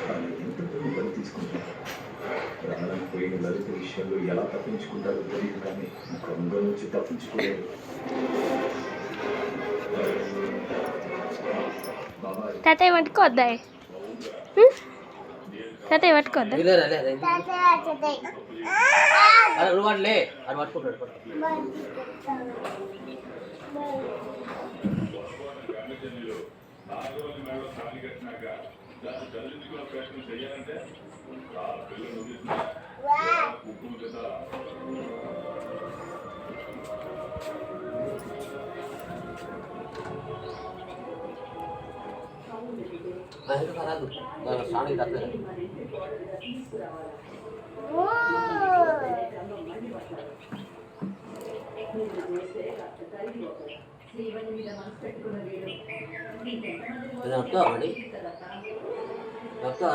వాళ్ళు ఎంత బలి తీసుకుంటారు. ప్రాణం పోయిన లలిత విషయంలో ఎలా తప్పించుకుంటారో తెలియదు, కానీ గంగ నుంచి తప్పించుకోలేదు. తాతయ్య పట్టుకోద్దాయి, తాతయ్య పట్టుకోద్దా? వస్తా